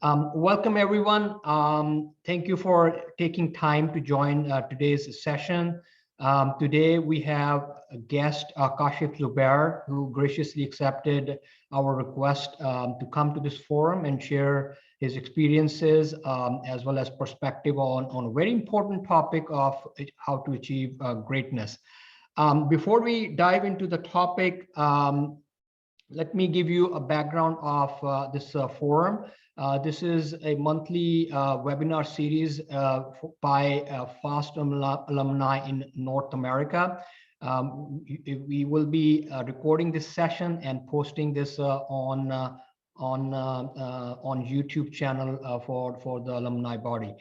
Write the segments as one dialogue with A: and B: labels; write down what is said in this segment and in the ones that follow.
A: Welcome, everyone. Thank you for taking time to join today's session. Today, we have a guest, Kashif Zubair, who graciously accepted our request to come to this forum and share his experiences as well as perspective on a very important topic of how to achieve greatness. Before we dive into the topic, let me give you a background of this forum. This is a monthly webinar series by FAST alumni in North America. We will be recording this session and posting this on YouTube channel for the alumni body.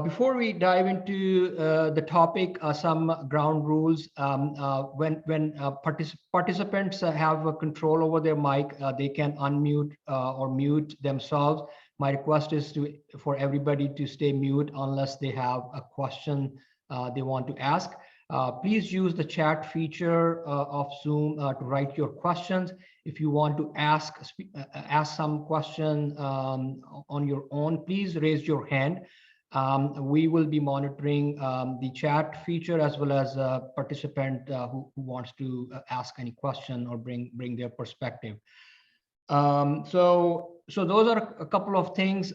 A: Before we dive into the topic, some ground rules. When participants have control over their mic, they can unmute or mute themselves. My request is for everybody to stay mute unless they have a question they want to ask. Please use the chat feature of Zoom to write your questions. If you want to ask some question on your own, please raise your hand. We will be monitoring the chat feature as well as a participant who wants to ask any question or bring their perspective. So those are a couple of things.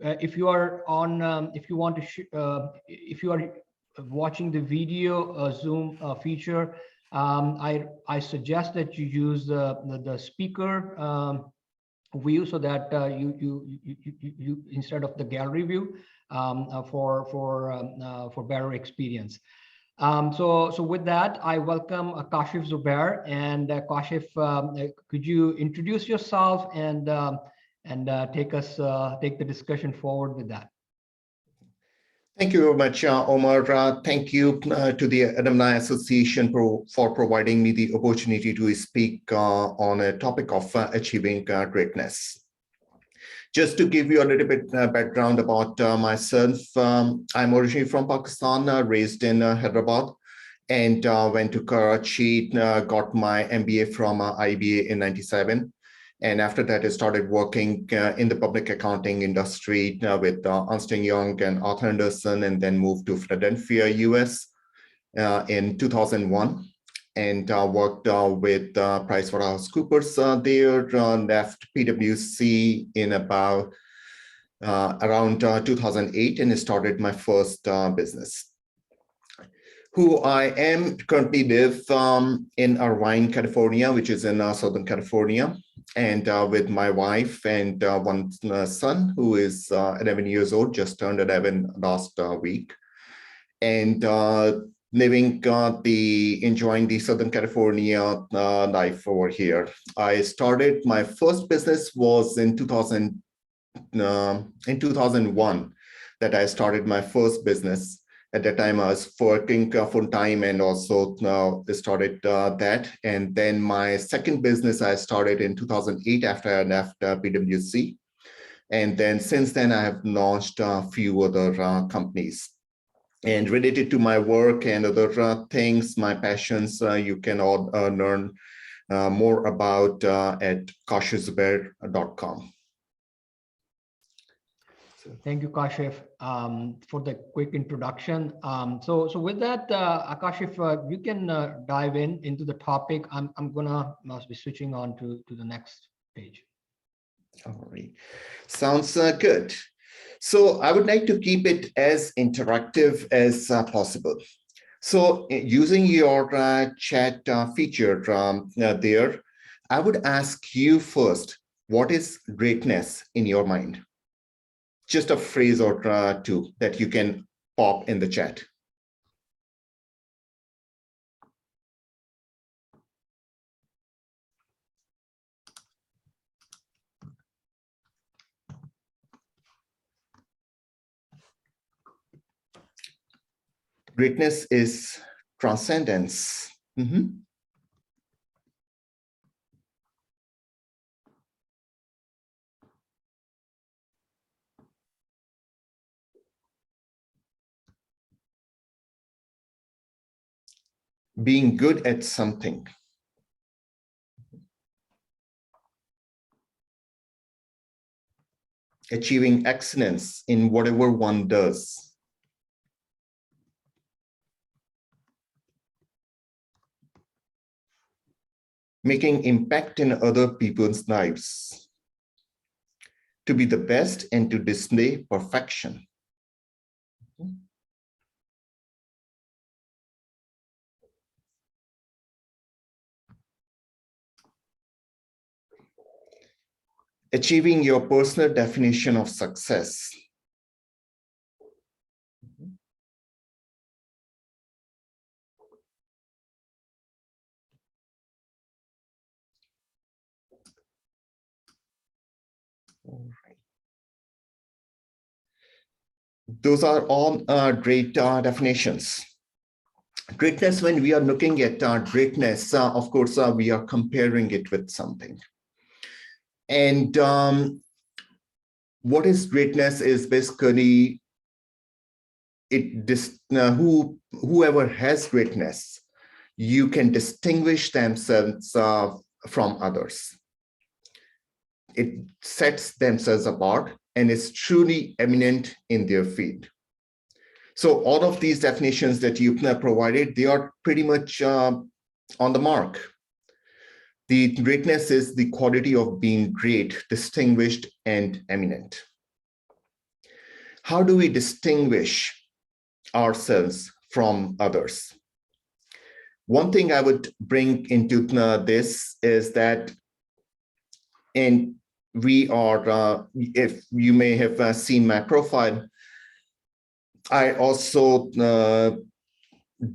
A: If you are on, if you are watching the video Zoom feature, I suggest that you use the speaker view so that you instead of the gallery view for better experience. So with that, I welcome Kashif Zubair. And Kashif, could you introduce yourself and take the discussion forward with that?
B: Thank you very much, Omar. Thank you to the Alumni Association for providing me the opportunity to speak on a topic of achieving greatness. Just to give you a little bit background about myself, I'm originally from Pakistan, raised in Hyderabad, and went to Karachi, got my MBA from IBA in '97. And after that, I started working in the public accounting industry with Ernst & Young and Arthur Andersen, and then moved to Philadelphia, US in 2001, and worked with PricewaterhouseCoopers there, left PwC in about around 2008 and started my first business. Who I am currently live in Irvine, California, which is in Southern California, and with my wife and one son who is 11 years old, just turned 11 last week, and enjoying the Southern California life over here. I started my first business was in 2001 that I started my first business. At that time, I was working full time and also started that. And then my second business I started in 2008 after I left PwC. And then since then, I have launched a few other companies. And related to my work and other things, my passions, you can all learn more about at kashifzubair.com.
A: Thank you, Kashif, for the quick introduction. So with that, Kashif, you can dive into the topic. I'm gonna be switching on to the next page.
B: All right, sounds good. So I would like to keep it as interactive as possible. So using your chat feature there, I would ask you first, what is greatness in your mind? Just a phrase or two that you can pop in the chat. Greatness is transcendence. Being good at something. achieving excellence in whatever one does, making impact in other people's lives, to be the best and to display perfection. Achieving your personal definition of success. All right. Those are all great definitions. Greatness, when we are looking at greatness, of course, we are comparing it with something. And what is greatness is basically whoever has greatness, you can distinguish themselves from others. It sets themselves apart and is truly eminent in their field. So all of these definitions that you provided, they are pretty much on the mark. The greatness is the quality of being great, distinguished, and eminent. How do we distinguish ourselves from others? One thing I would bring into this is that, and we are, if you may have seen my profile, I also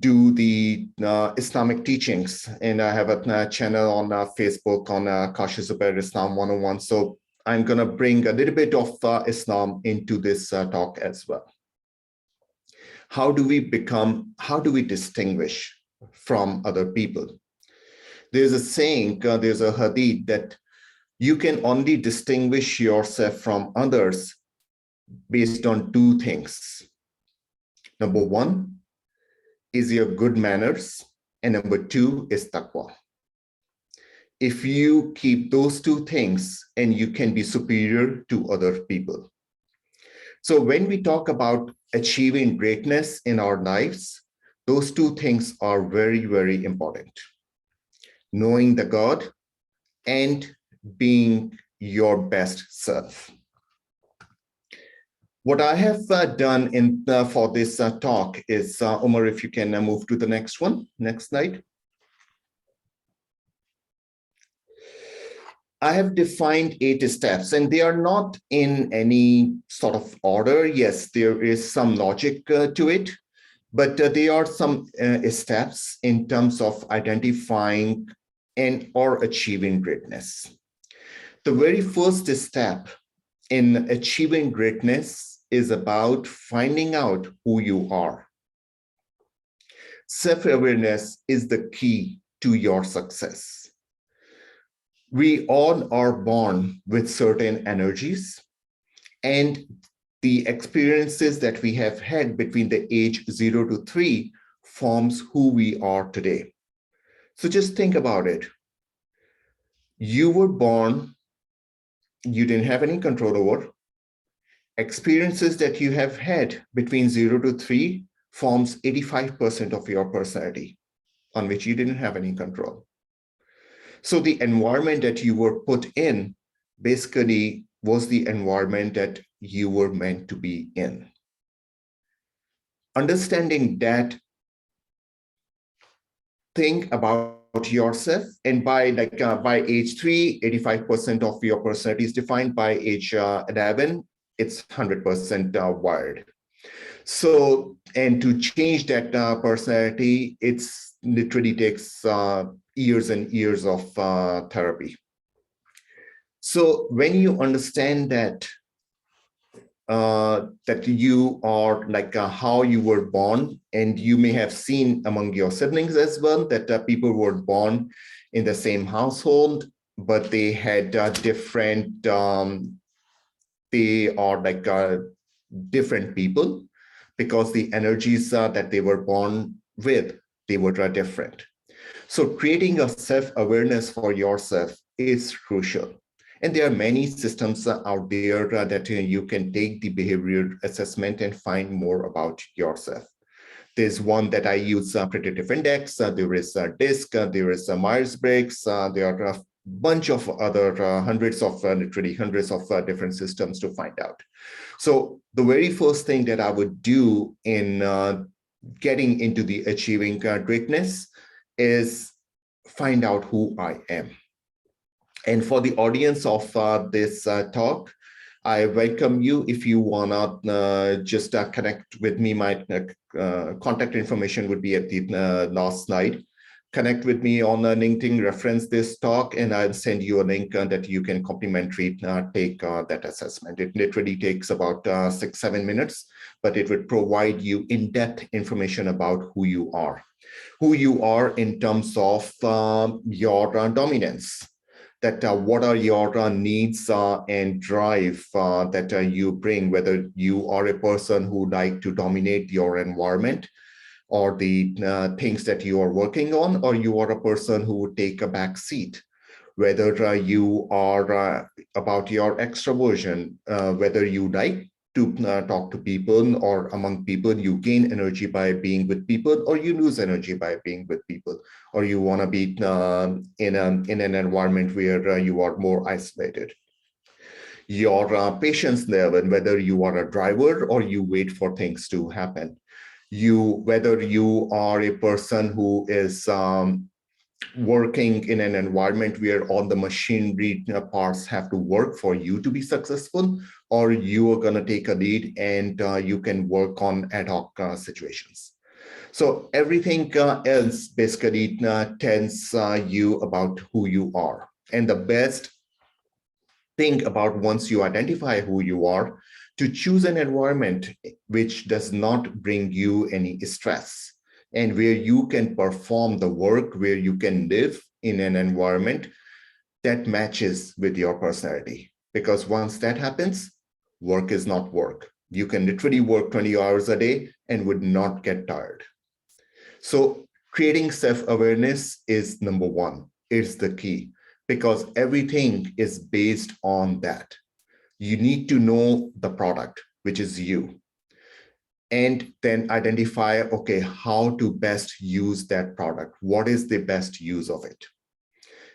B: do the Islamic teachings, and I have a channel on Facebook on Kashif Zubair Islam 101. So I'm going to bring a little bit of Islam into this talk as well. How do we distinguish from other people? There's a saying, there's a hadith that you can only distinguish yourself from others based on two things. Number one is your good manners, and number two is taqwa. If you keep those two things, and you can be superior to other people. So when we talk about achieving greatness in our lives, those two things are very, very important. Knowing the God and being your best self. What I have done for this talk is, Omar, if you can move to the next one, next slide. I have defined 8 steps, and they are not in any sort of order. Yes, there is some logic to it, but they are some steps in terms of identifying and or achieving greatness. The very first step in achieving greatness is about finding out who you are. Self-awareness is the key to your success. We all are born with certain energies, and the experiences that we have had between the age 0 to 3 forms who we are today. So just think about it. You were born, you didn't have any control over. Experiences that you have had between 0 to 3 forms 85% of your personality, on which you didn't have any control. So the environment that you were put in basically was the environment that you were meant to be in. Understanding that, think about yourself, and by age 3, 85% of your personality is defined. By age 11, it's 100% wired. So, and to change that personality, it's literally takes years and years of therapy. So when you understand that, that you are how you were born, and you may have seen among your siblings as well that people were born in the same household, but they had different, they are different people, because the energies that they were born with, they were different. So creating a self-awareness for yourself is crucial. And there are many systems out there that you can take the behavior assessment and find more about yourself. There's one that I use, Predictive Index. There is DISC. There is Myers-Briggs. There are a bunch of other literally hundreds of different systems to find out. So the very first thing that I would do in getting into the achieving greatness is find out who I am. And for the audience of this talk, I welcome you. If you wanna just connect with me, my contact information would be at the last slide. Connect with me on LinkedIn, reference this talk, and I'll send you a link that you can complimentary take that assessment. It literally takes about 6-7 minutes, but it would provide you in-depth information about who you are. Who you are in terms of your dominance, that what are your needs and drive that you bring, whether you are a person who like to dominate your environment or the things that you are working on, or you are a person who would take a back seat, whether you are about your extroversion, whether you like to talk to people, or among people, you gain energy by being with people, or you lose energy by being with people, or you want to be in an environment where you are more isolated. Your patience level, whether you are a driver or you wait for things to happen. Whether you are a person who is working in an environment where all the machinery parts have to work for you to be successful, or you are going to take a lead and you can work on ad hoc situations. So everything else basically tells you about who you are. And the best thing about once you identify who you are, to choose an environment which does not bring you any stress, and where you can perform the work, where you can live in an environment that matches with your personality. Because once that happens, work is not work. You can literally work 20 hours a day and would not get tired. So creating self-awareness is number one. It's the key, because everything is based on that. You need to know the product, which is you, and then identify, okay, how to best use that product. What is the best use of it?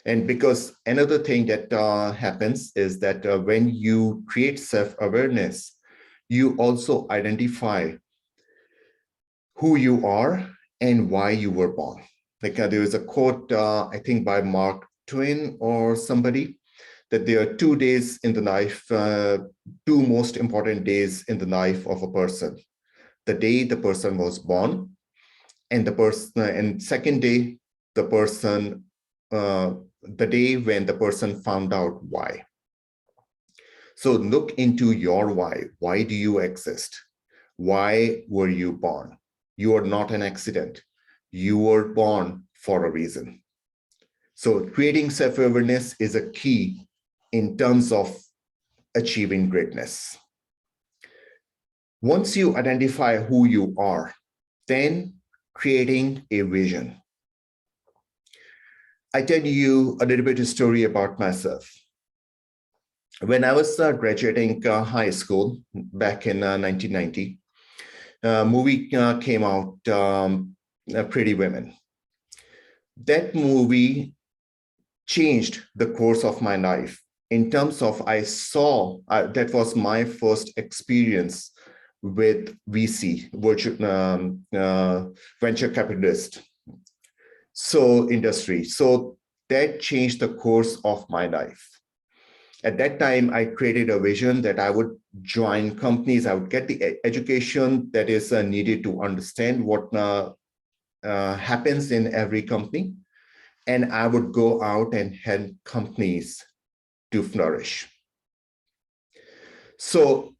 B: And because another thing that happens is that when you create self-awareness, you also identify who you are and why you were born. Like there is a quote, I think by Mark Twain or somebody, that there are 2 days in the life, 2 most important days in the life of a person. The day the person was born, and second day, the day when the person found out why. So look into your why. Why do you exist? Why were you born? You are not an accident. You were born for a reason. So creating self-awareness is a key in terms of achieving greatness. Once you identify who you are, then creating a vision. I tell you a little bit of story about myself. When I was graduating high school back in 1990, a movie came out, Pretty Women. That movie changed the course of my life in terms of I saw, that was my first experience with VC, venture capitalist, industry. So that changed the course of my life. At that time, I created a vision that I would join companies. I would get the education that is needed to understand what happens in every company. And I would go out and help companies to flourish. So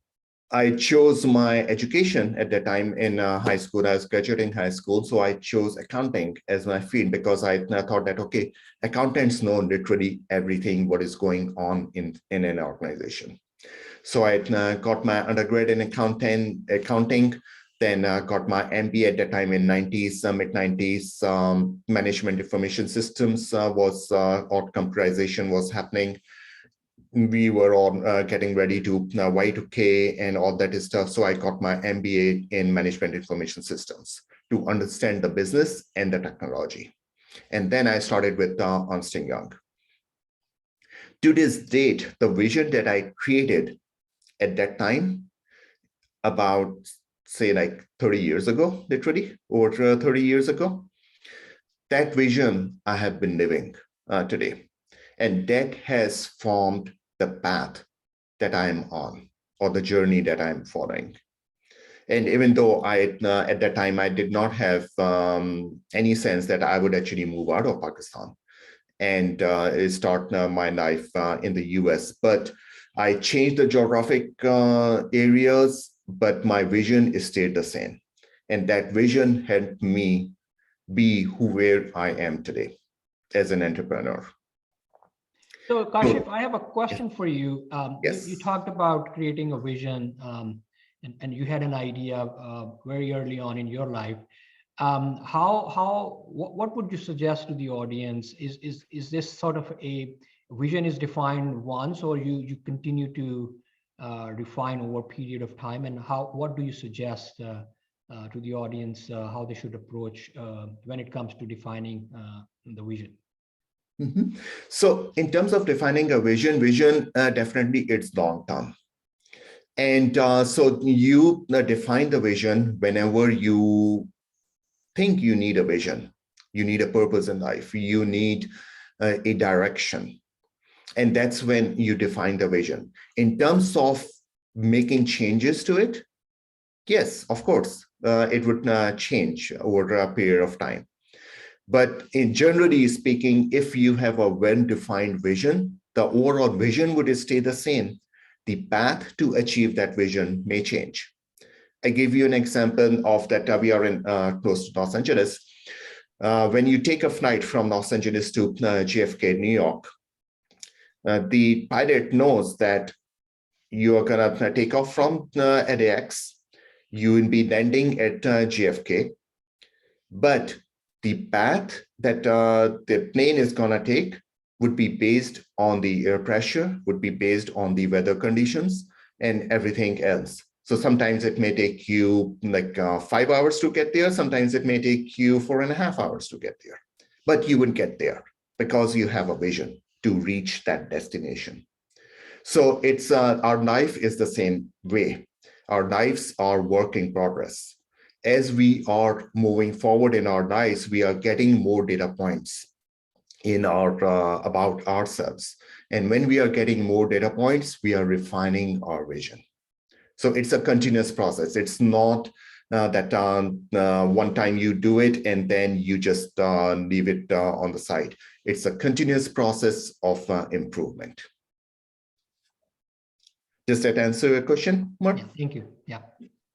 B: I chose my education at that time in high school. I was graduating high school. So I chose accounting as my field because I thought that, okay, accountants know literally everything what is going on in an organization. So I got my undergrad in accounting, then got my MBA at that time in mid-90s. Management information systems or computerization was happening. we were all getting ready to Y2K and all that stuff. So I got my MBA in Management Information Systems to understand the business and the technology. And then I started with Ernst & Young. To this date, the vision that I created at that time, about say like 30 years ago, literally, or 30 years ago, that vision I have been living today. And that has formed the path that I am on, or the journey that I'm following. And even though at that time, I did not have any sense that I would actually move out of Pakistan and start my life in the US. But I changed the geographic areas, but my vision stayed the same. And that vision helped me be where I am today as an entrepreneur.
A: So Kashif, I have a question for you.
B: Yes.
A: You talked about creating a vision, and you had an idea very early on in your life. What would you suggest to the audience? Is this sort of a vision is defined once, or you continue to refine over a period of time? And what do you suggest to the audience how they should approach when it comes to defining the vision?
B: Mm-hmm. So in terms of defining a vision definitely it's long term. And so you define the vision whenever you think you need a vision, you need a purpose in life, you need a direction. And that's when you define the vision. In terms of making changes to it, yes, of course, it would change over a period of time. But in generally speaking, if you have a well-defined vision, the overall vision would stay the same. The path to achieve that vision may change. I give you an example of that. We are in close to Los Angeles. When you take a flight from Los Angeles to JFK, New York, the pilot knows that you are going to take off from LAX. You will be landing at JFK, but the path that the plane is going to take would be based on the air pressure, would be based on the weather conditions and everything else. So sometimes it may take you like 5 hours to get there. Sometimes it may take you 4.5 hours to get there, but you would get there because you have a vision to reach that destination. So it's our life is the same way. Our lives are work in progress. As we are moving forward in our lives, we are getting more data points in our about ourselves. And when we are getting more data points, we are refining our vision. So it's a continuous process. It's not that one time you do it and then you just leave it on the side. It's a continuous process of improvement. Does that answer your question, Mark?
A: Yeah, thank you. Yeah.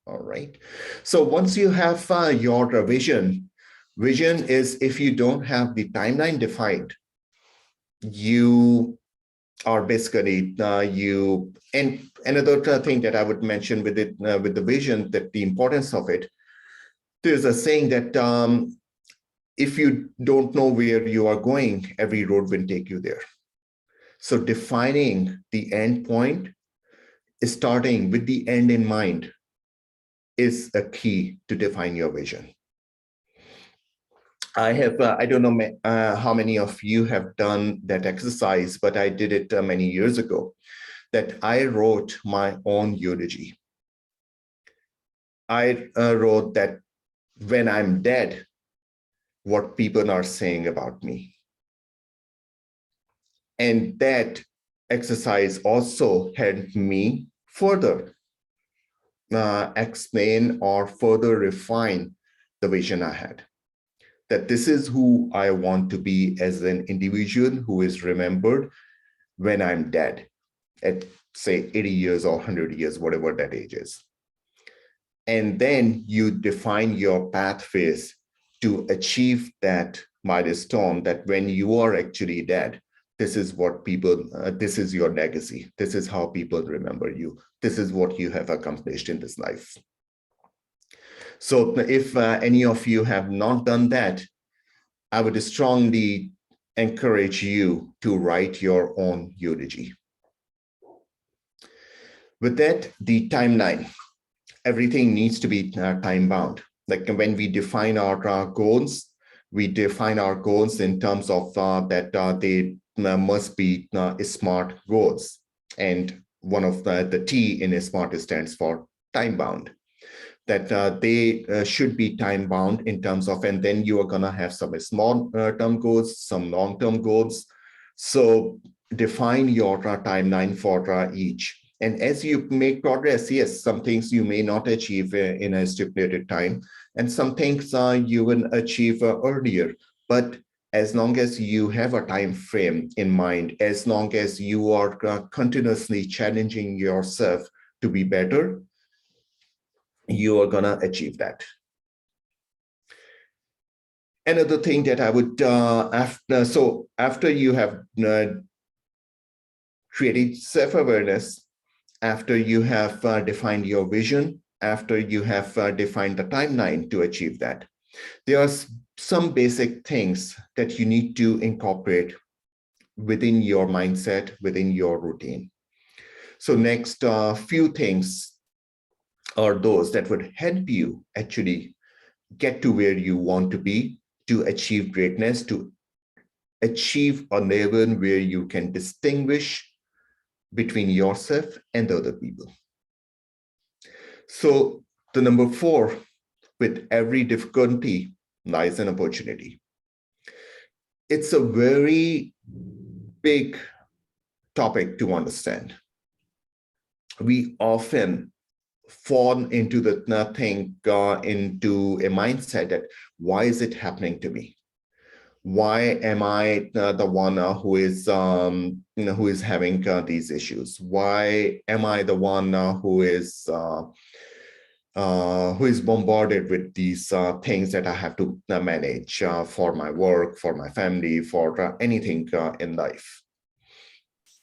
B: All right. So once you have your vision is if you don't have the timeline defined, you are basically and another thing that I would mention with it, with the vision, that the importance of it, there's a saying that if you don't know where you are going, every road will take you there. So defining the end point, starting with the end in mind, is a key to define your vision. I have, I don't know how many of you have done that exercise, but I did it many years ago, that I wrote my own eulogy. I wrote that when I'm dead, what people are saying about me. And that exercise also helped me further explain or further refine the vision I had. That this is who I want to be as an individual who is remembered when I'm dead at, say, 80 years or 100 years, whatever that age is. And then you define your pathways to achieve that milestone, that when you are actually dead, this is what people, this is your legacy. This is how people remember you. This is what you have accomplished in this life. So if any of you have not done that, I would strongly encourage you to write your own eulogy. With that, the timeline, everything needs to be time bound. Like when we define our goals, we define our goals in terms of that they must be SMART goals. And one of the T in SMART stands for time bound. That they should be time bound in terms of, and then you are going to have some small term goals, some long term goals. So define your timeline for each. And as you make progress, yes, some things you may not achieve in a stipulated time, and some things you will achieve earlier. But as long as you have a time frame in mind, as long as you are continuously challenging yourself to be better, you are going to achieve that. Another thing that I would, after you have created self-awareness, after you have defined your vision, after you have defined the timeline to achieve that, there are some basic things that you need to incorporate within your mindset, within your routine. So next few things are those that would help you actually get to where you want to be, to achieve greatness, to achieve a level where you can distinguish between yourself and other people. So the number 4, with every difficulty lies an opportunity. It's a very big topic to understand. We often fall into the nothing, into a mindset that why is it happening to me? Why am I the one who is who is having these issues? Why am I the one who is bombarded with these things that I have to manage for my work, for my family, for anything in life?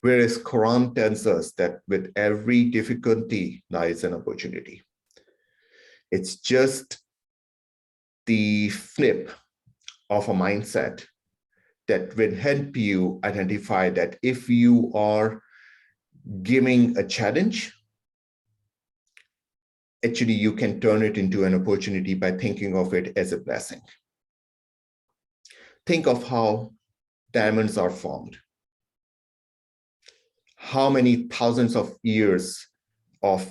B: Whereas Quran tells us that with every difficulty lies an opportunity. It's just the flip of a mindset that will help you identify that if you are giving a challenge, actually you can turn it into an opportunity by thinking of it as a blessing. Think of how diamonds are formed. How many thousands of years of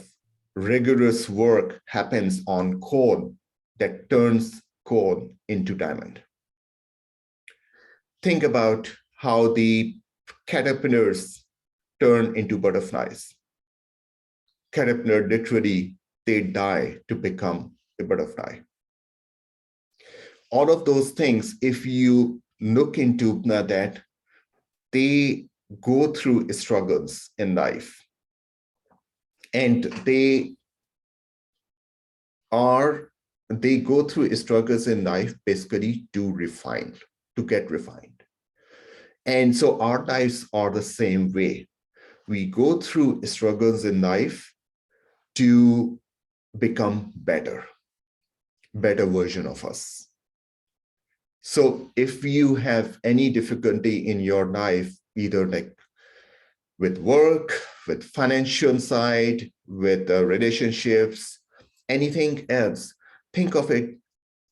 B: rigorous work happens on coal that turns coal into diamond. Think about how the caterpillars turn into butterflies. Caterpillar literally, they die to become a butterfly. All of those things, if you look into that, they go through struggles in life. And they go through struggles in life basically to refine, to get refined. And so our lives are the same way. We go through struggles in life to become better version of us. So if you have any difficulty in your life, either like with work, with financial side, with relationships, anything else, think of it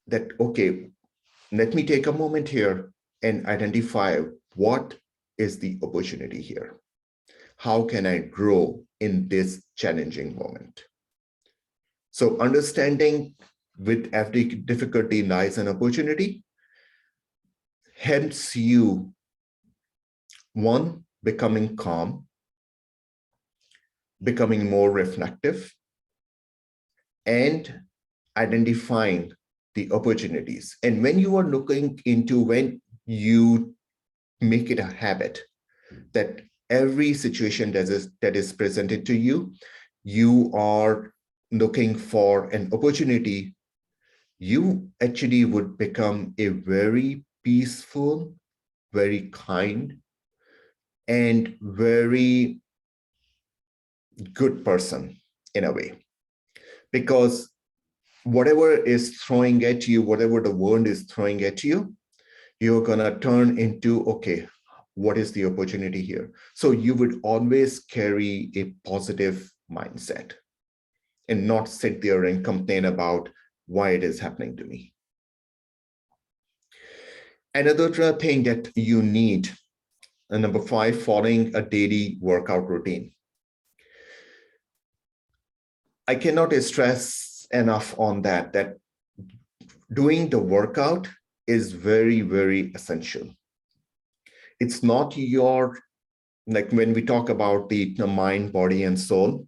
B: that, okay, let me take a moment here and identify what is the opportunity here. How can I grow in this challenging moment? So understanding with every difficulty lies an opportunity helps you, one, becoming calm, becoming more reflective, and identifying the opportunities. And when you are looking into, when you make it a habit that every situation that is presented to you, you are looking for an opportunity, you actually would become a very peaceful, very kind, and very good person in a way. Because whatever is throwing at you, whatever the world is throwing at you, you're going to turn into, okay, what is the opportunity here? So you would always carry a positive mindset and not sit there and complain about why it is happening to me. Another thing that you need, number 5, following a daily workout routine. I cannot stress enough on that doing the workout is very, very essential. It's not like when we talk about the mind, body, and soul.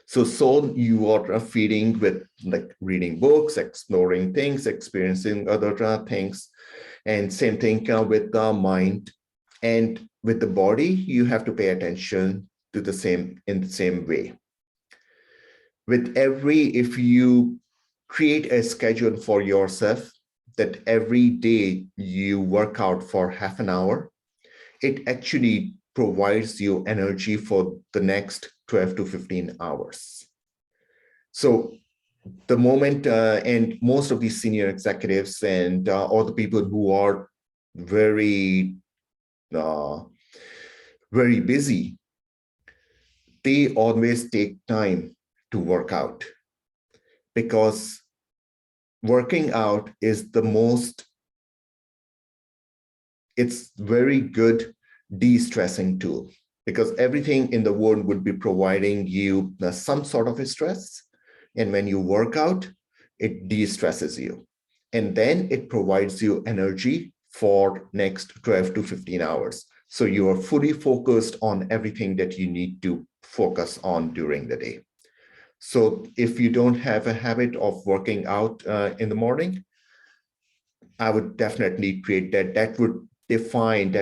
B: So soul, you are feeding with like reading books, exploring things, experiencing other things. And same thing with the mind. And with the body, you have to pay attention to in the same way. If you create a schedule for yourself that every day you work out for half an hour, it actually provides you energy for the next 12 to 15 hours. So the moment, and most of these senior executives and all the people who are very, very busy, they always take time to work out, because working out is it's very good de-stressing tool, because everything in the world would be providing you some sort of stress. And when you work out, it de-stresses you. And then it provides you energy for next 12 to 15 hours. So you are fully focused on everything that you need to focus on during the day. So if you don't have a habit of working out in the morning, I would definitely create that. That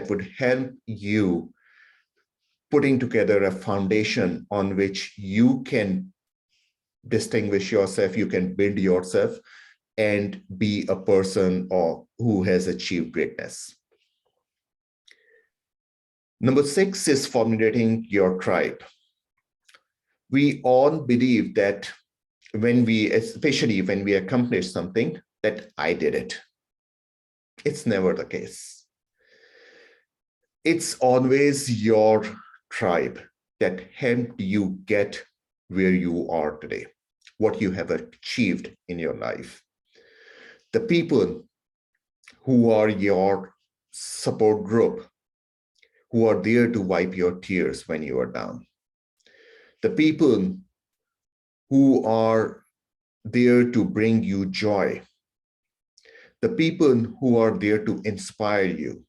B: would help you putting together a foundation on which you can distinguish yourself, you can build yourself, and be a person who has achieved greatness. Number 6 is formulating your tribe. We all believe that especially when we accomplish something, that I did it. It's never the case. It's always your tribe that helped you get where you are today, what you have achieved in your life. The people who are your support group, who are there to wipe your tears when you are down. The people who are there to bring you joy. The people who are there to inspire you.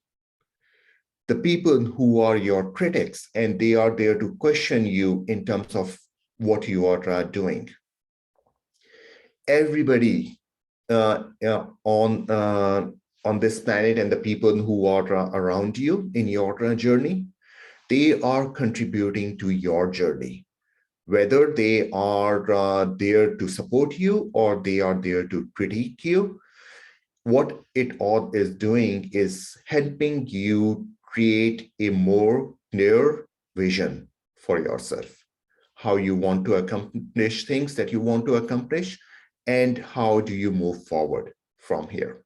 B: The people who are your critics, and they are there to question you in terms of what you are doing. Everybody on this planet and the people who are around you in your journey, they are contributing to your journey, whether they are there to support you or they are there to critique you. What it all is doing is helping you create a more clear vision for yourself, how you want to accomplish things that you want to accomplish, and how do you move forward from here.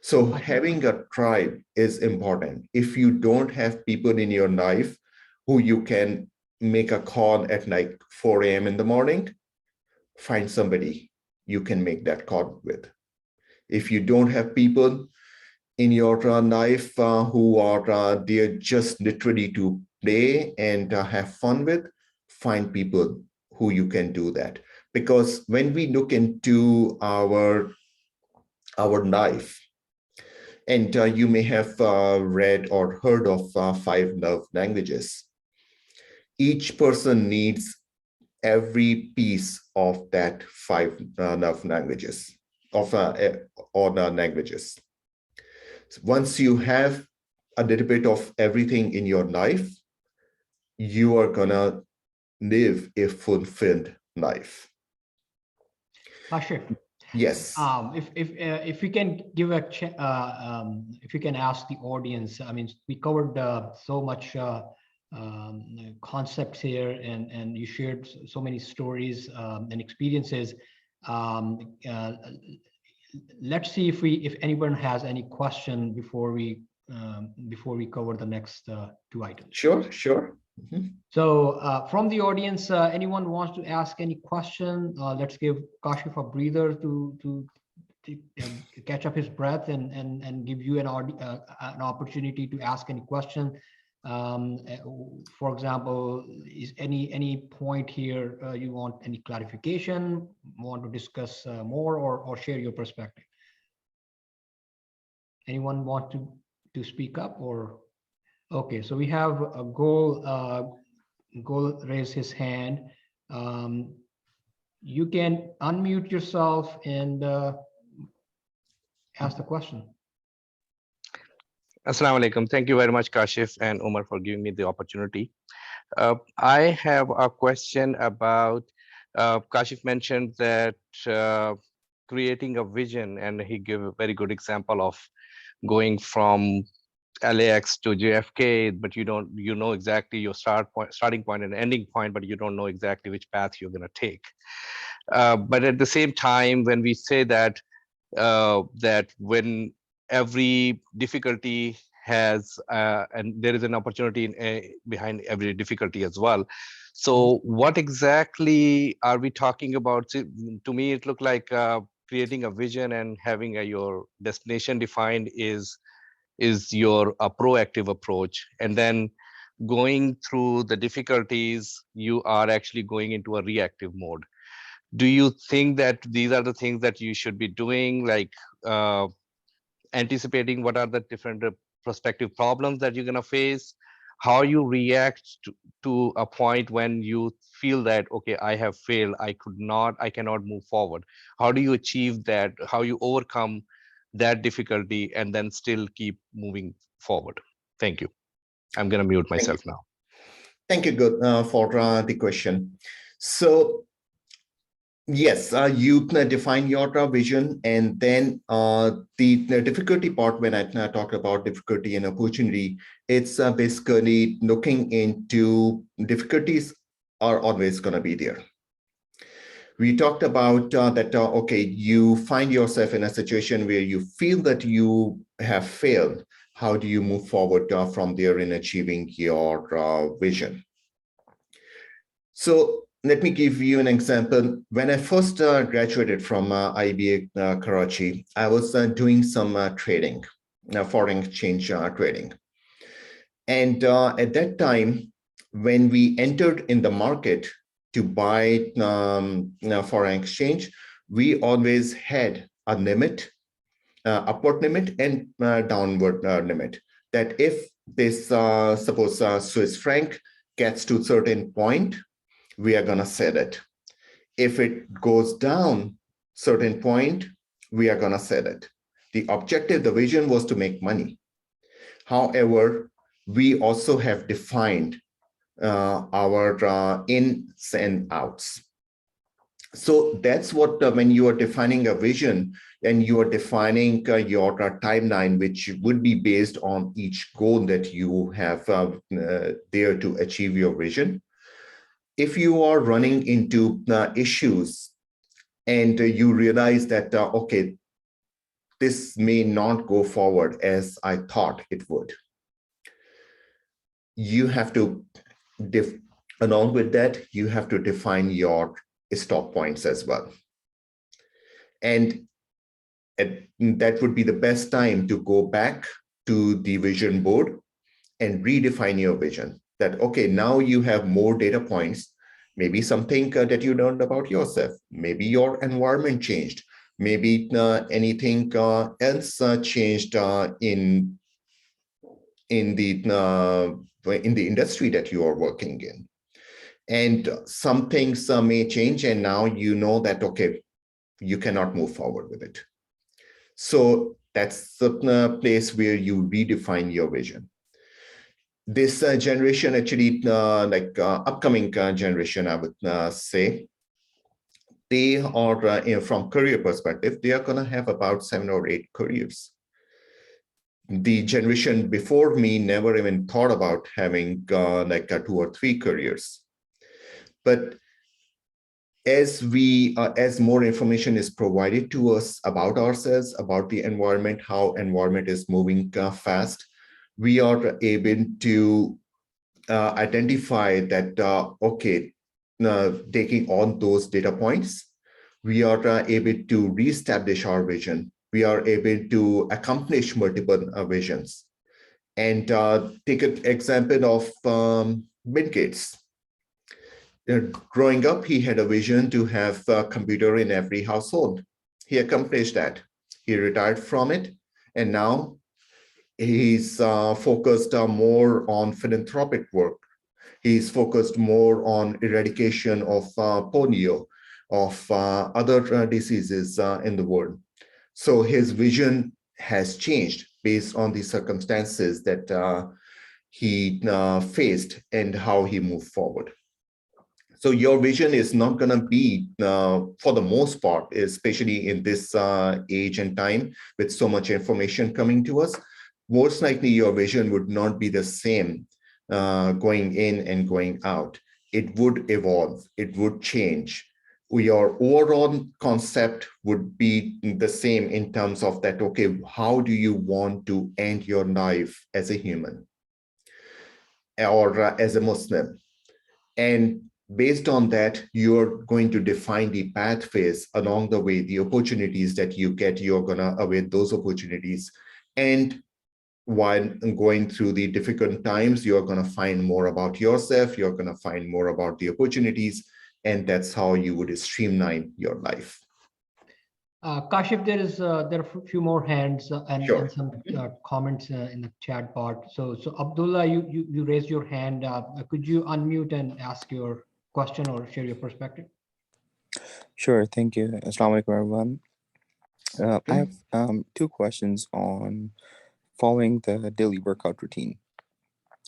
B: So having a tribe is important. If you don't have people in your life who you can make a call at like 4 a.m. in the morning, find somebody you can make that call with. If you don't have people in your life who are there just literally to play and have fun with, find people who you can do that. Because when we look into our life, and you may have read or heard of 5 love languages. Each person needs every piece of that 5 love languages, languages. So once you have a little bit of everything in your life, you are gonna live a fulfilled life.
A: Kashif,
B: yes.
A: If we can give if you can ask the audience, I mean, we covered so much concepts here, and you shared so many stories and experiences. Let's see if anyone has any question before we cover the next 2 items.
B: Sure.
A: So from the audience, anyone wants to ask any question? Let's give Kashif a breather to catch up his breath and give you an opportunity to ask any question. For example, is any point here you want any clarification, want to discuss more, or share your perspective? Anyone want to speak up? Or okay, so we have a goal raise his hand. You can unmute yourself and ask the question.
C: Assalamu alaikum. Thank you very much, Kashif and Umar, for giving me the opportunity. I have a question about, Kashif mentioned that creating a vision, and he gave a very good example of going from LAX to JFK, but you know exactly your starting point and ending point, but you don't know exactly which path you're going to take. But at the same time, when we say that that when every difficulty has and there is an opportunity behind every difficulty as well. So what exactly are we talking about? To me, it looked like creating a vision and having your destination defined is your proactive approach, and then going through the difficulties, you are actually going into a reactive mode. Do you think that these are the things that you should be doing, like anticipating what are the different prospective problems that you're going to face, how you react to a point when you feel that, okay, I have failed, I cannot move forward? How do you achieve that? How you overcome that difficulty and then still keep moving forward? Thank you. I'm going to mute myself now.
B: Thank you, good for the question. So yes, you define your vision, and then the difficulty part, when I talk about difficulty and opportunity, it's basically looking into difficulties are always going to be there. We talked about that, okay, you find yourself in a situation where you feel that you have failed. How do you move forward from there in achieving your vision? So let me give you an example. When I first graduated from IBA Karachi, I was doing some trading, foreign exchange trading. And at that time, when we entered in the market to buy foreign exchange, we always had a limit, upward limit and downward limit. That if this, suppose Swiss franc gets to a certain point, we are going to sell it. If it goes down certain point, we are going to sell it. The objective, the vision was to make money. However, we also have defined our ins and outs. So that's what, when you are defining a vision and you are defining your timeline, which would be based on each goal that you have there to achieve your vision. If you are running into issues and you realize that, okay, this may not go forward as I thought it would, you have to, along with that, you have to define your stop points as well. And that would be the best time to go back to the vision board and redefine your vision. That, okay, now you have more data points, maybe something that you learned about yourself, maybe your environment changed, maybe anything else changed in the industry that you are working in. And some things may change, and now you know that, okay, you cannot move forward with it. So that's the place where you redefine your vision. This generation, actually, upcoming generation, I would say, they are, from career perspective, they are going to have about 7 or 8 careers. The generation before me never even thought about having 2 or 3 careers. But as more information is provided to us about ourselves, about the environment, how environment is moving fast, we are able to identify that, okay, taking on those data points, we are able to reestablish our vision. We are able to accomplish multiple visions. And take an example of Bill Gates. Growing up, he had a vision to have a computer in every household. He accomplished that. He retired from it, and now he's focused more on philanthropic work. He's focused more on eradication of polio, of other diseases in the world. So his vision has changed based on the circumstances that he faced and how he moved forward. So your vision is not going to be, for the most part, especially in this age and time with so much information coming to us, most likely your vision would not be the same going in and going out. It would evolve, it would change. Your overall concept would be the same in terms of that, okay, how do you want to end your life as a human or as a Muslim? And based on that, you're going to define the pathways along the way, the opportunities that you get, you're going to await those opportunities. And while going through the difficult times, you're going to find more about yourself, you're going to find more about the opportunities, and that's how you would streamline your life.
A: Kashif, there are a few more hands and,
B: Sure.
A: and some comments in the chat part. So Abdullah, you raised your hand. Could you unmute and ask your question or share your perspective?
D: Sure, thank you. Assalamu alaikum, everyone. I have two questions on following the daily workout routine.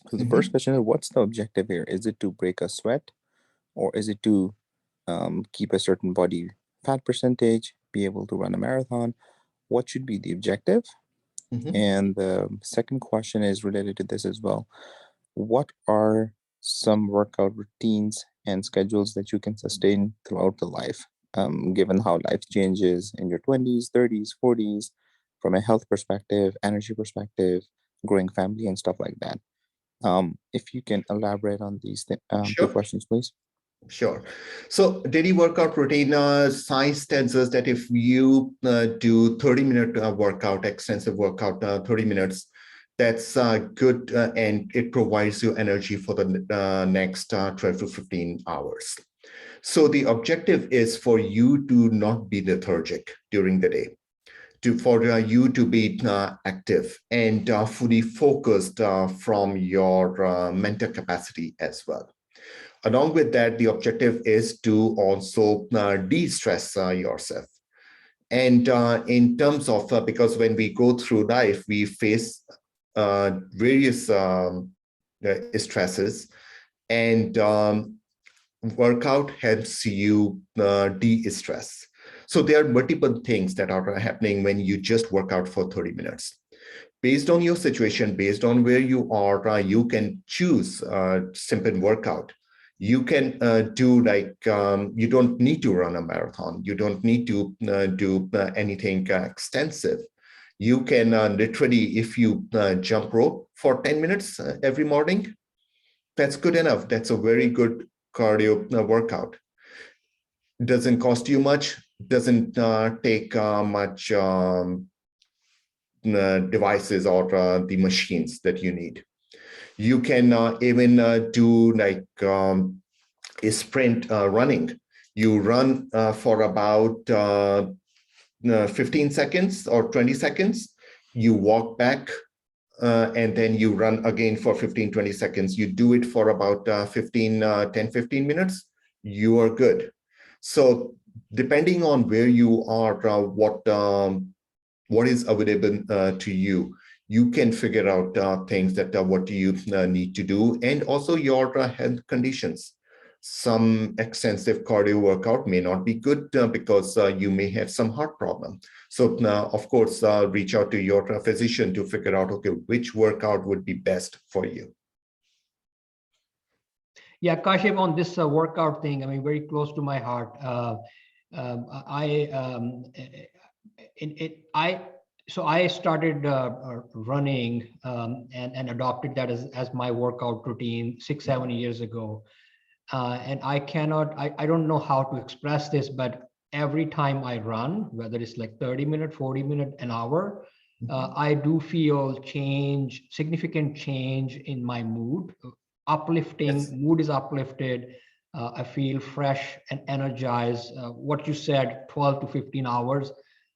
D: So the first question is, what's the objective here? Is it to break a sweat, or is it to keep a certain body fat percentage, be able to run a marathon? What should be the objective? And the second question is related to this as well. What are some workout routines and schedules that you can sustain throughout the life, given how life changes in your 20s, 30s, 40s, from a health perspective, energy perspective, growing family and stuff like that? If you can elaborate on these two questions, please.
B: Sure. So daily workout routine, science tells us that if you do 30-minute workout, extensive workout, 30 minutes, that's good, and it provides you energy for the next 12 to 15 hours. So the objective is for you to not be lethargic during the day, for you to be active and fully focused from your mental capacity as well. Along with that, the objective is to also de-stress yourself. And in terms of, because when we go through life, we face various stresses, and workout helps you de-stress. So there are multiple things that are happening when you just work out for 30 minutes. Based on your situation, based on where you are, you can choose simple workout. You can do like, you don't need to run a marathon. You don't need to do anything extensive. You can literally, if you jump rope for 10 minutes every morning, that's good enough. That's a very good cardio workout. Doesn't cost you much, doesn't take much devices or the machines that you need. You can even do like a sprint running. You run for about 15 seconds or 20 seconds. You walk back and then you run again for 15, 20 seconds. You do it for about 10, 15 minutes. You are good. So depending on where you are, what is available to you, you can figure out things that what do you need to do, and also your health conditions. Some extensive cardio workout may not be good because you may have some heart problem. So of course, reach out to your physician to figure out, okay, which workout would be best for you.
A: Yeah, Kashif, on this workout thing, I mean, very close to my heart. So I started running and adopted that as my workout routine 6-7 years ago. And I don't know how to express this, but every time I run, whether it's like 30 minutes, 40 minutes, an hour, I do feel significant change in my mood, uplifting.
B: Yes.
A: Mood is uplifted. I feel fresh and energized. What you said, 12 to 15 hours.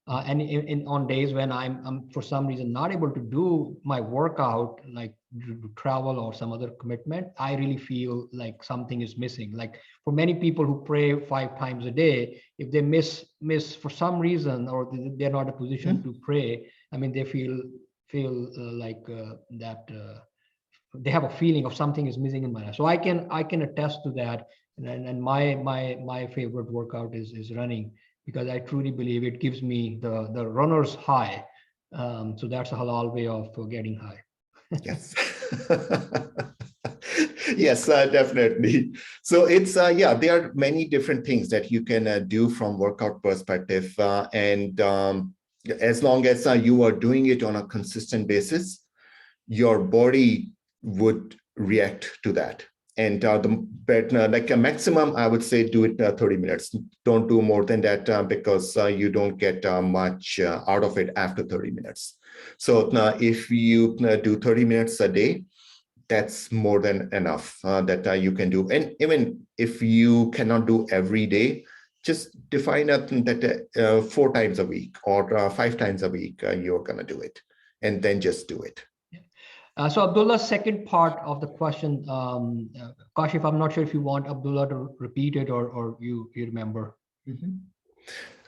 A: And on days when I'm for some reason not able to do my workout, like to travel or some other commitment, I really feel like something is missing. Like for many people who pray 5 times a day, if they miss for some reason, or they're not in a position to pray, I mean, they feel like that they have a feeling of something is missing in my life. So I can attest to that. And my favorite workout is running, because I truly believe it gives me the runner's high. So that's a halal way of getting high.
B: Yes. Yes, definitely. So it's, yeah, there are many different things that you can do from workout perspective. And as long as you are doing it on a consistent basis, your body would react to that. And like a maximum, I would say do it 30 minutes. Don't do more than that because you don't get much out of it after 30 minutes. So if you do 30 minutes a day, that's more than enough that you can do. And even if you cannot do every day, just define that 4 times a week or 5 times a week, you're going to do it, and then just do it.
A: So Abdullah's second part of the question, Kashif, I'm not sure if you want Abdullah to repeat it or you remember.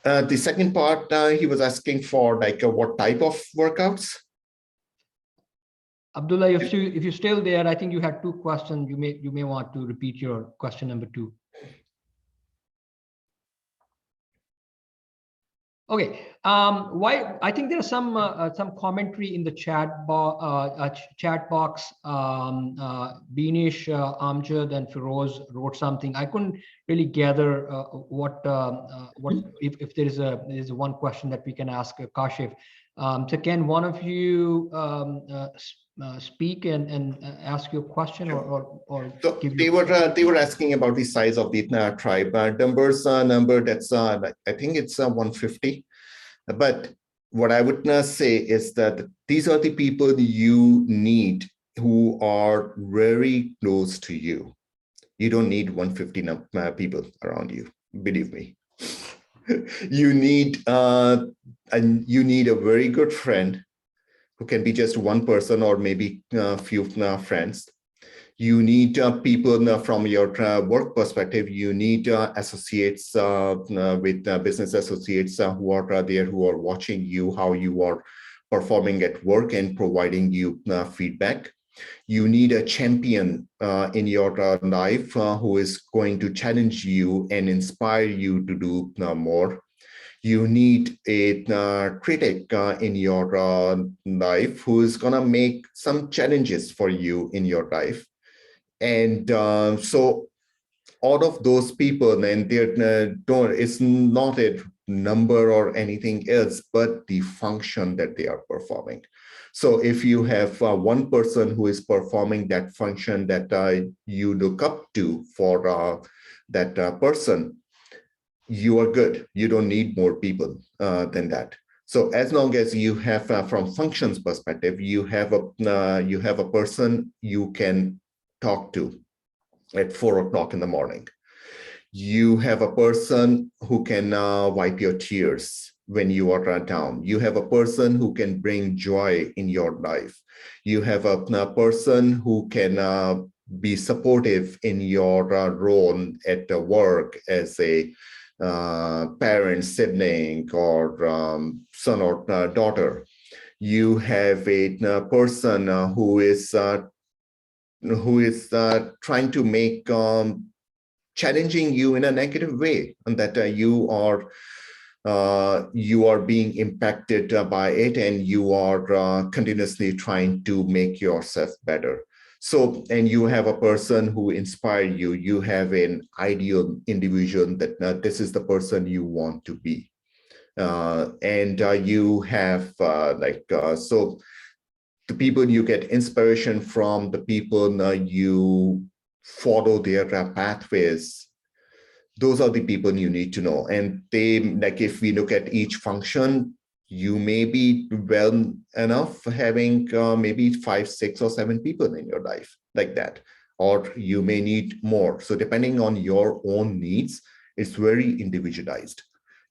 B: The second part, he was asking for like what type of workouts?
A: Abdullah, if you're still there, I think you had 2 questions. You may want to repeat your question number 2. Okay. Why? I think there's some commentary in the chat box. Beanish, Amjad, and Feroz wrote something. I couldn't really gather what if there is one question that we can ask Kashif. So can one of you speak and ask your question, or
B: so
A: give
B: they were asking about the size of the tribe. Numbers number that's I think it's 150. But what I would say is that these are the people you need who are very close to you. You don't need 150 people around you. Believe me. You need a very good friend who can be just one person or maybe a few friends. You need people from your work perspective. You need associates with business associates who are there, who are watching you, how you are performing at work and providing you feedback. You need a champion in your life who is going to challenge you and inspire you to do more. You need a critic in your life who is going to make some challenges for you in your life. And so all of those people, and it's not a number or anything else, but the function that they are performing. So if you have one person who is performing that function that you look up to for that person, you are good. You don't need more people than that. So as long as you have, from functions perspective, you have a person you can talk to at 4 o'clock in the morning. You have a person who can wipe your tears when you are down. You have a person who can bring joy in your life. You have a person who can be supportive in your role at work as a parent, sibling, or son or daughter. You have a person who is trying to make challenging you in a negative way, and that you are being impacted by it, and you are continuously trying to make yourself better. So, and you have a person who inspires you. You have an ideal individual that this is the person you want to be. and you have so the people you get inspiration from, the people you follow their pathways, those are the people you need to know. And they, like, if we look at each function, you may be well enough having maybe 5, 6, or 7 people in your life like that, or you may need more. So depending on your own needs, it's very individualized.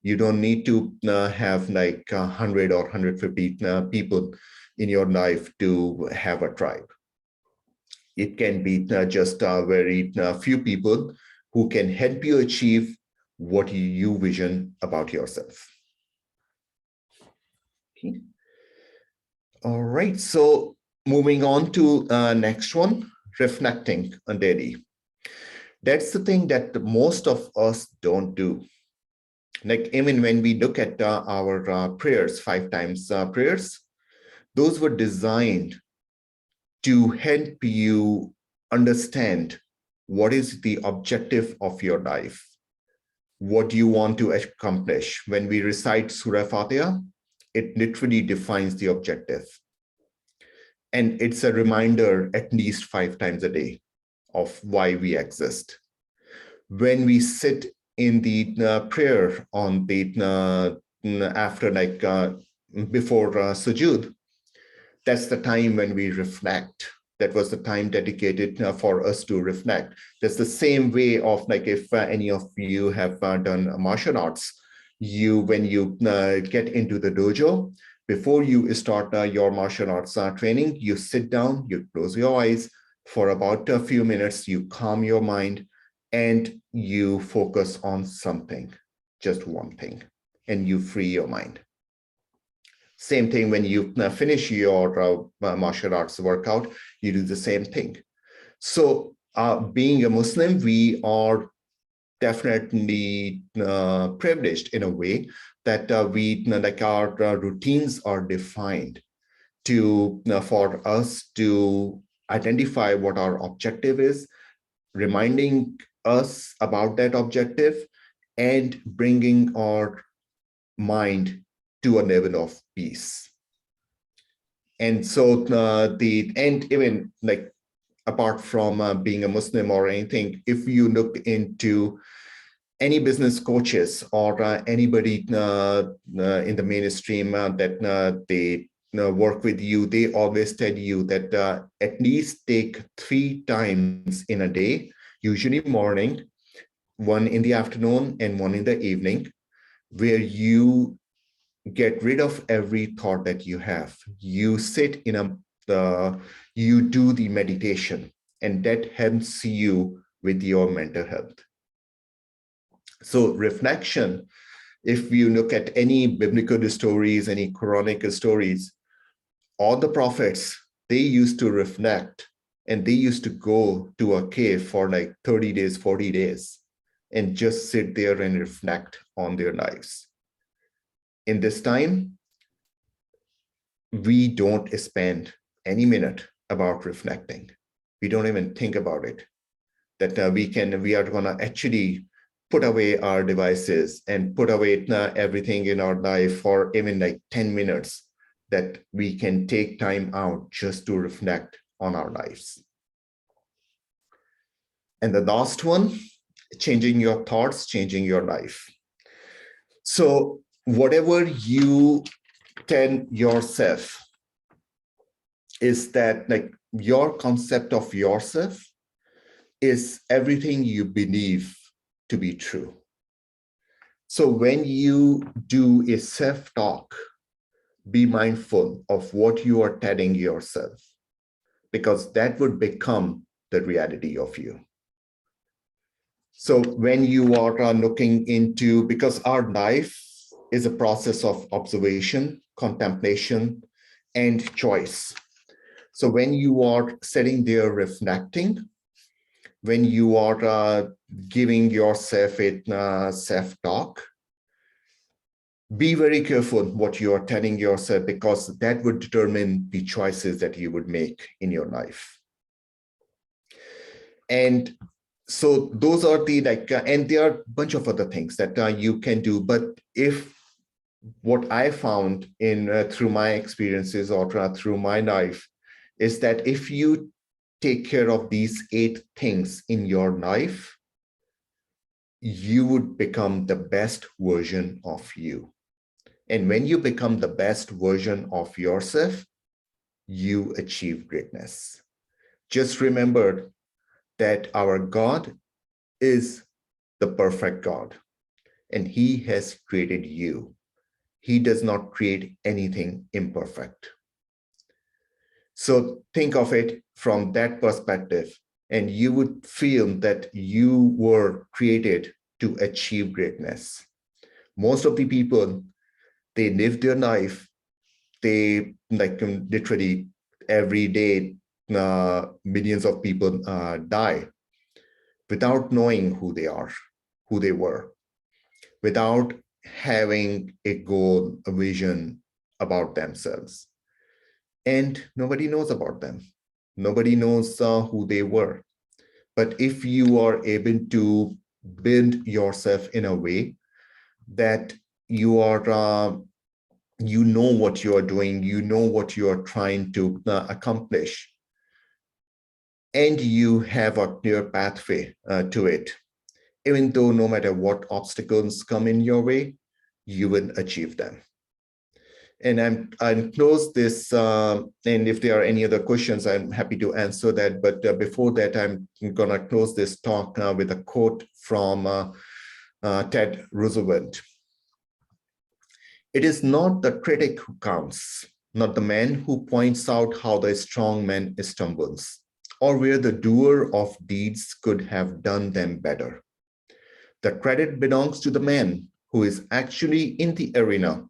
B: You don't need to have like 100 or 150 people in your life to have a tribe. It can be just very few people who can help you achieve what you vision about yourself. Okay. All right, so moving on to next one, reflecting on daily. That's the thing that most of us don't do. Like, even when we look at our prayers, 5 times prayers, those were designed to help you understand what is the objective of your life, what you want to accomplish. When we recite Surah Fatiha, it literally defines the objective. And it's a reminder at least 5 times a day of why we exist. When we sit in the prayer on the after, like before sujood, that's the time when we reflect. That was the time dedicated for us to reflect. That's the same way of, like, if any of you have done martial arts, when you get into the dojo, before you start your martial arts training, you sit down, you close your eyes for about a few minutes, you calm your mind, and you focus on something, just one thing, and you free your mind. Same thing when you finish your martial arts workout, you do the same thing. So being a Muslim, we are definitely privileged in a way that our routines are defined to for us to identify what our objective is, reminding us about that objective, and bringing our mind to a level of peace. And so even like, apart from being a Muslim or anything, if you look into any business coaches or anybody in the mainstream that they work with you, they always tell you that at least take 3 times in a day, usually morning, 1 in the afternoon, and 1 in the evening, where you get rid of every thought that you have. You sit in you do the meditation, and that helps you with your mental health. So reflection, if you look at any biblical stories, any Quranic stories, all the prophets, they used to reflect, and they used to go to a cave for like 30 days, 40 days, and just sit there and reflect on their lives. In this time, we don't spend any minute about reflecting. We don't even think about it, that we are going to actually put away our devices and put away everything in our life for even like 10 minutes, that we can take time out just to reflect on our lives. And the last one, changing your thoughts, changing your life. So whatever you tell yourself is that, like, your concept of yourself is everything you believe to be true. So when you do a self-talk, be mindful of what you are telling yourself, because that would become the reality of you. So when you are looking into, because our life is a process of observation, contemplation, and choice. So when you are sitting there reflecting, when you are giving yourself a self-talk, be very careful what you are telling yourself, because that would determine the choices that you would make in your life. And so those are the and there are a bunch of other things that you can do. But if what I found in through my experiences or through my life is that if you take care of these 8 things in your life, you would become the best version of you. And when you become the best version of yourself, you achieve greatness. Just remember that our God is the perfect God, and He has created you. He does not create anything imperfect. So think of it from that perspective, and you would feel that you were created to achieve greatness. Most of the people, they live their life, they literally every day, millions of people die without knowing who they are, who they were, without having a goal, a vision about themselves. And nobody knows about them. Nobody knows who they were. But if you are able to build yourself in a way that you are, you know what you are doing, you know what you are trying to accomplish, and you have a clear pathway to it, even though no matter what obstacles come in your way, you will achieve them. And I'll close this, and if there are any other questions, I'm happy to answer that. But before that, I'm gonna close this talk with a quote from Ted Roosevelt. It is not the critic who counts, not the man who points out how the strong man stumbles, or where the doer of deeds could have done them better. The credit belongs to the man who is actually in the arena,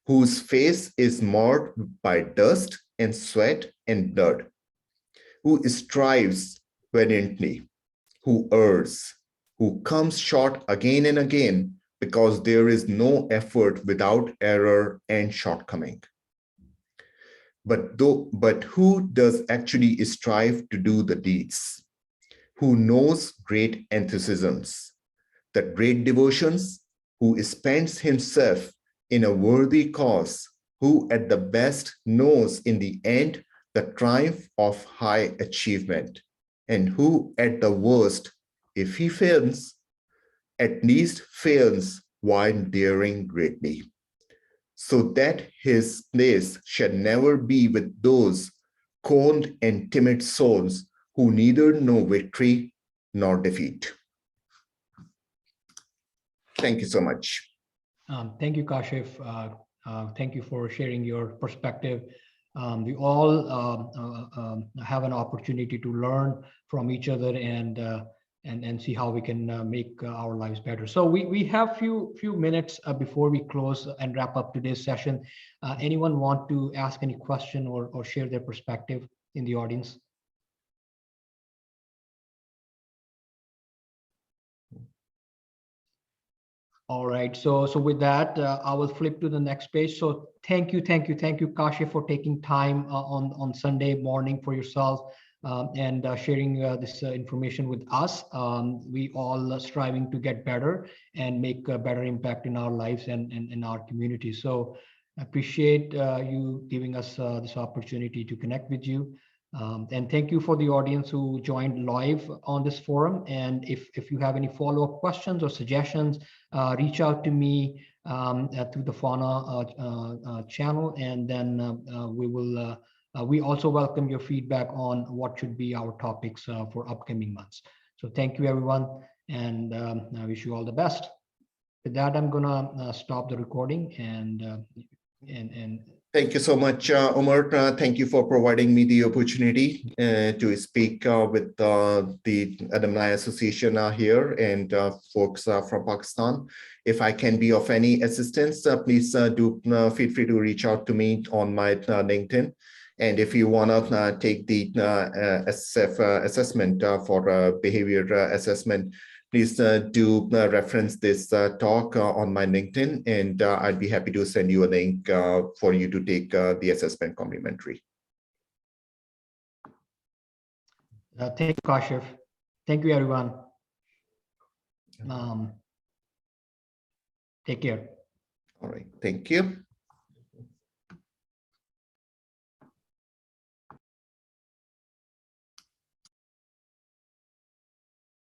B: whose face is marred by dust and sweat and blood, who strives valiantly, who errs, who comes short again and again, because there is no effort without error and shortcoming. But who does actually strive to do the deeds? Who knows great enthusiasms, the great devotions, who spends himself in a worthy cause, who at the best knows in the end the triumph of high achievement, and who at the worst, if he fails, at least fails while daring greatly, so that his place shall never be with those cold and timid souls who neither know victory nor defeat. Thank you so much.
A: Thank you, Kashif. Thank you for sharing your perspective. We all have an opportunity to learn from each other and see how we can make our lives better. So we have few minutes before we close and wrap up today's session. Anyone want to ask any question or share their perspective in the audience? All right, so with that, I will flip to the next page. So thank you, Kashif, for taking time on Sunday morning for yourself and sharing this information with us. We all striving to get better and make a better impact in our lives and in our community. So I appreciate you giving us this opportunity to connect with you. And thank you for the audience who joined live on this forum. And if you have any follow-up questions or suggestions, reach out to me through the FAANA channel, and then we also welcome your feedback on what should be our topics for upcoming months. So thank you, everyone, and I wish you all the best. With that, I'm gonna stop the recording and
B: Thank you so much, Omar. Thank you for providing me the opportunity to speak with the Alumni Association here and folks from Pakistan. If I can be of any assistance, please do feel free to reach out to me on my LinkedIn. And if you want to take the SF assessment for behavior assessment, please do reference this talk on my LinkedIn, and I'd be happy to send you a link for you to take the assessment complimentary.
A: thank you, Kashif. Thank you, everyone. Take care.
B: All right, thank you.